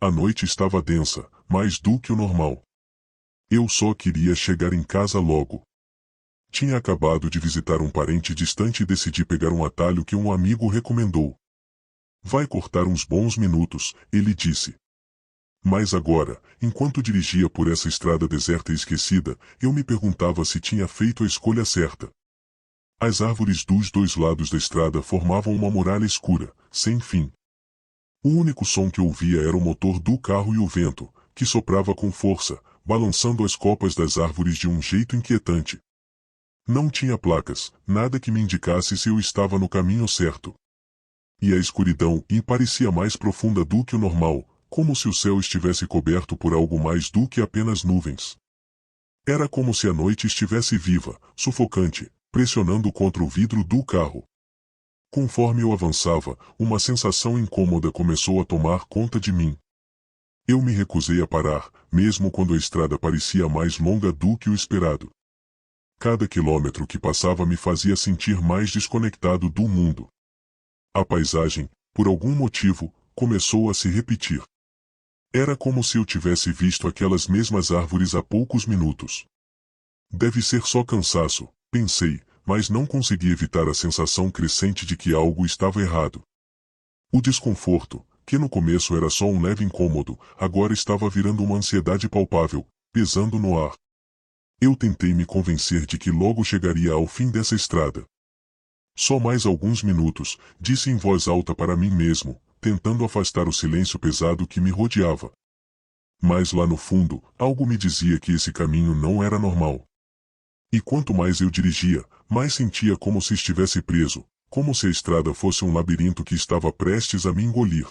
A noite estava densa, mais do que o normal. Eu só queria chegar em casa logo. Tinha acabado de visitar um parente distante e decidi pegar um atalho que um amigo recomendou. Vai cortar uns bons minutos, ele disse. Mas agora, enquanto dirigia por essa estrada deserta e esquecida, eu me perguntava se tinha feito a escolha certa. As árvores dos dois lados da estrada formavam uma muralha escura, sem fim. O único som que ouvia era o motor do carro e o vento, que soprava com força, balançando as copas das árvores de um jeito inquietante. Não tinha placas, nada que me indicasse se eu estava no caminho certo. E a escuridão parecia mais profunda do que o normal, como se o céu estivesse coberto por algo mais do que apenas nuvens. Era como se a noite estivesse viva, sufocante, pressionando contra o vidro do carro. Conforme eu avançava, uma sensação incômoda começou a tomar conta de mim. Eu me recusei a parar, mesmo quando a estrada parecia mais longa do que o esperado. Cada quilômetro que passava me fazia sentir mais desconectado do mundo. A paisagem, por algum motivo, começou a se repetir. Era como se eu tivesse visto aquelas mesmas árvores há poucos minutos. Deve ser só cansaço, pensei, mas não consegui evitar a sensação crescente de que algo estava errado. O desconforto, que no começo era só um leve incômodo, agora estava virando uma ansiedade palpável, pesando no ar. Eu tentei me convencer de que logo chegaria ao fim dessa estrada. Só mais alguns minutos, disse em voz alta para mim mesmo, tentando afastar o silêncio pesado que me rodeava. Mas lá no fundo, algo me dizia que esse caminho não era normal. E quanto mais eu dirigia, mais sentia como se estivesse preso, como se a estrada fosse um labirinto que estava prestes a me engolir.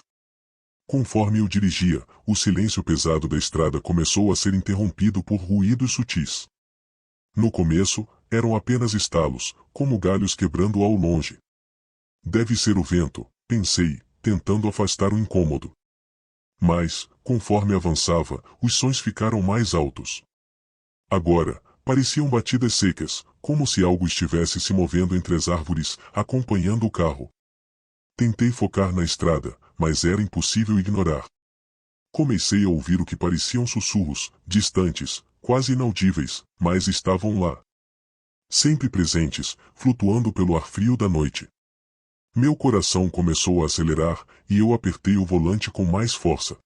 Conforme eu dirigia, o silêncio pesado da estrada começou a ser interrompido por ruídos sutis. No começo, eram apenas estalos, como galhos quebrando ao longe. Deve ser o vento, pensei, tentando afastar o incômodo. Mas, conforme avançava, os sons ficaram mais altos. Agora, pareciam batidas secas, como se algo estivesse se movendo entre as árvores, acompanhando o carro. Tentei focar na estrada, mas era impossível ignorar. Comecei a ouvir o que pareciam sussurros, distantes, quase inaudíveis, mas estavam lá. Sempre presentes, flutuando pelo ar frio da noite. Meu coração começou a acelerar, e eu apertei o volante com mais força.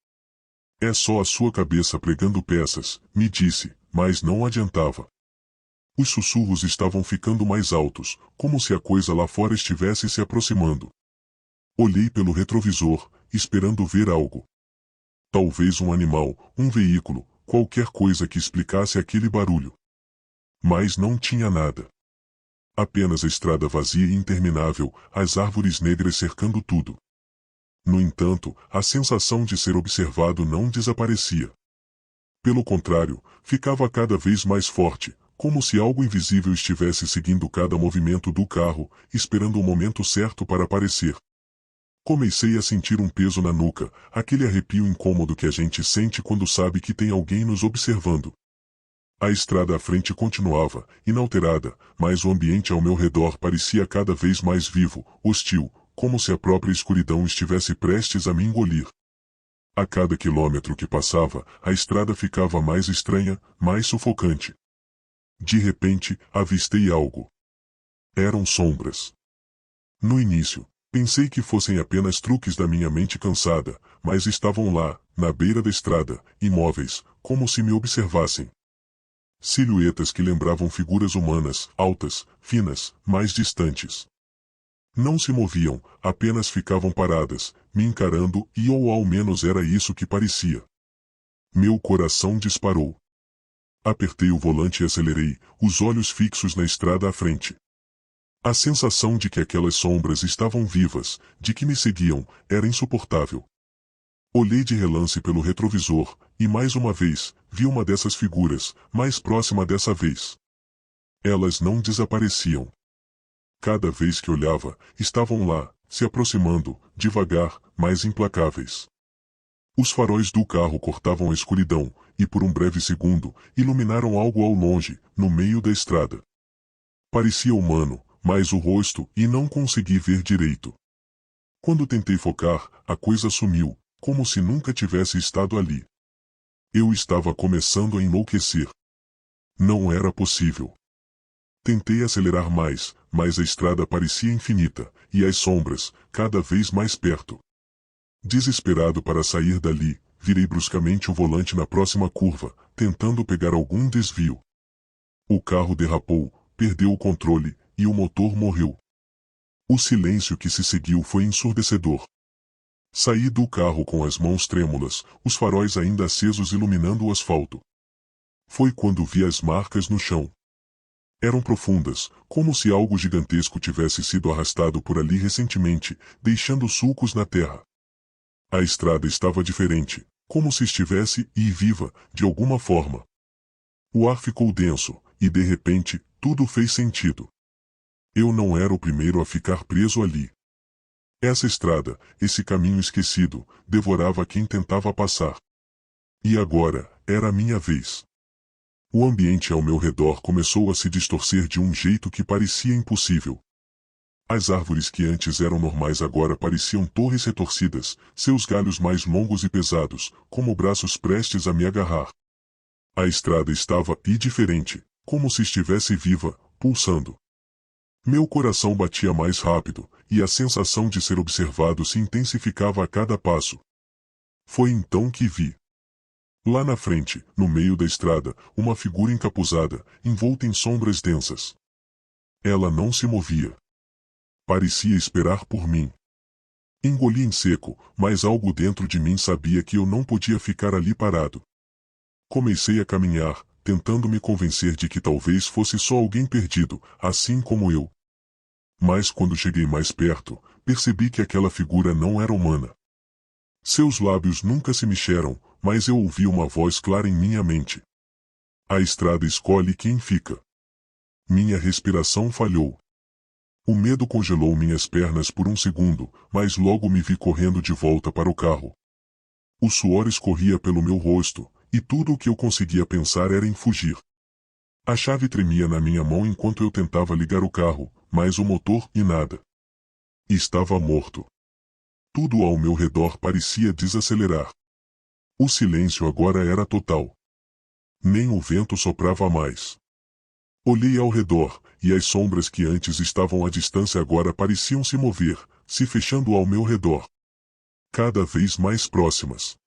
É só a sua cabeça pregando peças, me disse, mas não adiantava. Os sussurros estavam ficando mais altos, como se a coisa lá fora estivesse se aproximando. Olhei pelo retrovisor, esperando ver algo. Talvez um animal, um veículo, qualquer coisa que explicasse aquele barulho. Mas não tinha nada. Apenas a estrada vazia e interminável, as árvores negras cercando tudo. No entanto, a sensação de ser observado não desaparecia. Pelo contrário, ficava cada vez mais forte, como se algo invisível estivesse seguindo cada movimento do carro, esperando o momento certo para aparecer. Comecei a sentir um peso na nuca, aquele arrepio incômodo que a gente sente quando sabe que tem alguém nos observando. A estrada à frente continuava, inalterada, mas o ambiente ao meu redor parecia cada vez mais vivo, hostil, como se a própria escuridão estivesse prestes a me engolir. A cada quilômetro que passava, a estrada ficava mais estranha, mais sufocante. De repente, avistei algo. Eram sombras. No início, pensei que fossem apenas truques da minha mente cansada, mas estavam lá, na beira da estrada, imóveis, como se me observassem. Silhuetas que lembravam figuras humanas, altas, finas, mais distantes. Não se moviam, apenas ficavam paradas, me encarando ou ao menos era isso que parecia. Meu coração disparou. Apertei o volante e acelerei, os olhos fixos na estrada à frente. A sensação de que aquelas sombras estavam vivas, de que me seguiam, era insuportável. Olhei de relance pelo retrovisor, e mais uma vez, vi uma dessas figuras, mais próxima dessa vez. Elas não desapareciam. Cada vez que olhava, estavam lá, se aproximando, devagar, mais implacáveis. Os faróis do carro cortavam a escuridão, e por um breve segundo, iluminaram algo ao longe, no meio da estrada. Parecia humano, mas o rosto, e não consegui ver direito. Quando tentei focar, a coisa sumiu, como se nunca tivesse estado ali. Eu estava começando a enlouquecer. Não era possível. Tentei acelerar mais, mas a estrada parecia infinita, e as sombras, cada vez mais perto. Desesperado para sair dali, virei bruscamente o volante na próxima curva, tentando pegar algum desvio. O carro derrapou, perdeu o controle, e o motor morreu. O silêncio que se seguiu foi ensurdecedor. Saí do carro com as mãos trêmulas, os faróis ainda acesos iluminando o asfalto. Foi quando vi as marcas no chão. Eram profundas, como se algo gigantesco tivesse sido arrastado por ali recentemente, deixando sulcos na terra. A estrada estava diferente, como se estivesse viva, de alguma forma. O ar ficou denso, e de repente, tudo fez sentido. Eu não era o primeiro a ficar preso ali. Essa estrada, esse caminho esquecido, devorava quem tentava passar. E agora, era a minha vez. O ambiente ao meu redor começou a se distorcer de um jeito que parecia impossível. As árvores que antes eram normais agora pareciam torres retorcidas, seus galhos mais longos e pesados, como braços prestes a me agarrar. A estrada estava diferente, como se estivesse viva, pulsando. Meu coração batia mais rápido, e a sensação de ser observado se intensificava a cada passo. Foi então que vi. Lá na frente, no meio da estrada, uma figura encapuzada, envolta em sombras densas. Ela não se movia. Parecia esperar por mim. Engoli em seco, mas algo dentro de mim sabia que eu não podia ficar ali parado. Comecei a caminhar, tentando me convencer de que talvez fosse só alguém perdido, assim como eu. Mas quando cheguei mais perto, percebi que aquela figura não era humana. Seus lábios nunca se mexeram, mas eu ouvi uma voz clara em minha mente. A estrada escolhe quem fica. Minha respiração falhou. O medo congelou minhas pernas por um segundo, mas logo me vi correndo de volta para o carro. O suor escorria pelo meu rosto, e tudo o que eu conseguia pensar era em fugir. A chave tremia na minha mão enquanto eu tentava ligar o carro, mas o motor e nada. Estava morto. Tudo ao meu redor parecia desacelerar. O silêncio agora era total. Nem o vento soprava mais. Olhei ao redor, e as sombras que antes estavam à distância agora pareciam se mover, se fechando ao meu redor. Cada vez mais próximas.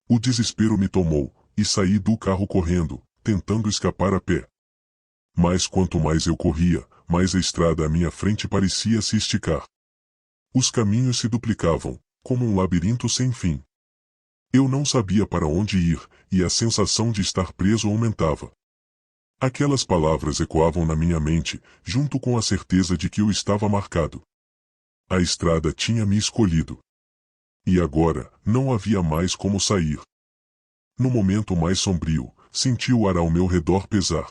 O desespero me tomou, e saí do carro correndo, tentando escapar a pé. Mas quanto mais eu corria, mais a estrada à minha frente parecia se esticar. Os caminhos se duplicavam, como um labirinto sem fim. Eu não sabia para onde ir, e a sensação de estar preso aumentava. Aquelas palavras ecoavam na minha mente, junto com a certeza de que eu estava marcado. A estrada tinha me escolhido. E agora, não havia mais como sair. No momento mais sombrio, senti o ar ao meu redor pesar.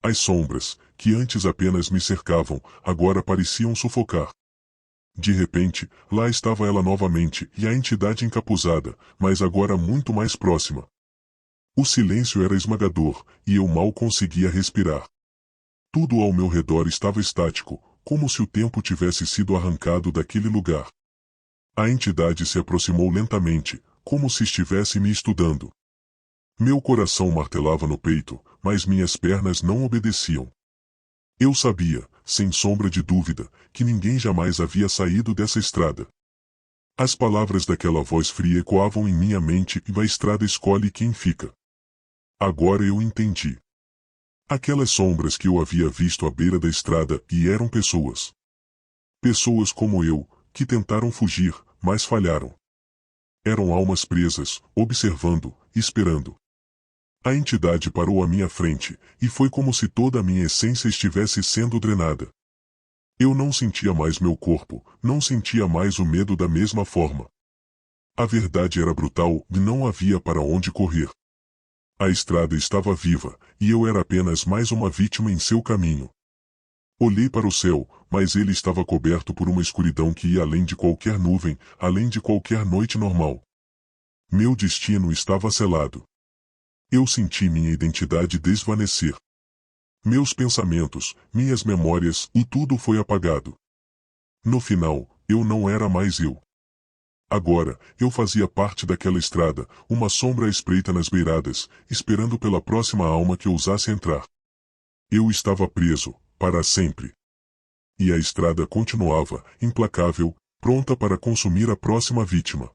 As sombras, que antes apenas me cercavam, agora pareciam sufocar. De repente, lá estava ela novamente, e a entidade encapuzada, mas agora muito mais próxima. O silêncio era esmagador, e eu mal conseguia respirar. Tudo ao meu redor estava estático, como se o tempo tivesse sido arrancado daquele lugar. A entidade se aproximou lentamente, como se estivesse me estudando. Meu coração martelava no peito, mas minhas pernas não obedeciam. Eu sabia, sem sombra de dúvida, que ninguém jamais havia saído dessa estrada. As palavras daquela voz fria ecoavam em minha mente e a estrada escolhe quem fica. Agora eu entendi. Aquelas sombras que eu havia visto à beira da estrada e eram pessoas. Pessoas como eu, que tentaram fugir, mas falharam. Eram almas presas, observando, esperando. A entidade parou à minha frente, e foi como se toda a minha essência estivesse sendo drenada. Eu não sentia mais meu corpo, não sentia mais o medo da mesma forma. A verdade era brutal e não havia para onde correr. A estrada estava viva, e eu era apenas mais uma vítima em seu caminho. Olhei para o céu, mas ele estava coberto por uma escuridão que ia além de qualquer nuvem, além de qualquer noite normal. Meu destino estava selado. Eu senti minha identidade desvanecer. Meus pensamentos, minhas memórias, e tudo foi apagado. No final, eu não era mais eu. Agora, eu fazia parte daquela estrada, uma sombra à espreita nas beiradas, esperando pela próxima alma que ousasse entrar. Eu estava preso, para sempre. E a estrada continuava, implacável, pronta para consumir a próxima vítima.